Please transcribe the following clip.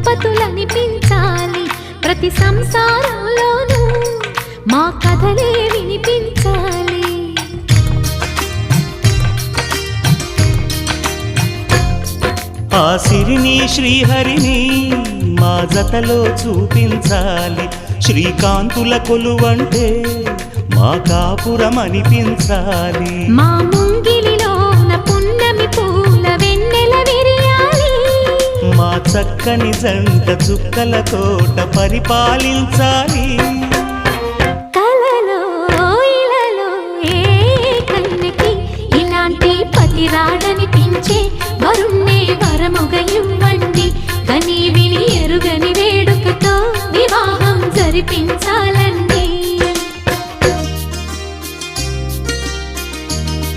దంపతులనిపించాలి ప్రతి సంసారంలోనూ మా కథలే వినిపించాలి. ఆ సిరిని శ్రీహరిని మా జతలో చూపించాలి. శ్రీకాంతుల కొలువంటే మా కాపురం అనిపించాలి. మా ముంగిలిలోన పున్నమి పూల వెన్నెల విరియాలి. మా చక్కని జంట చుక్కల తోట పరిపాలించాలి. కలలో ఇలలో ఏ కన్నెకి ఇలాంటి పతి రాడనిపించే వరుణ్ణే వరముగా ఇవ్వండి. కని విని ఎరుగని వేడుకతో వివాహం జరిపించండి.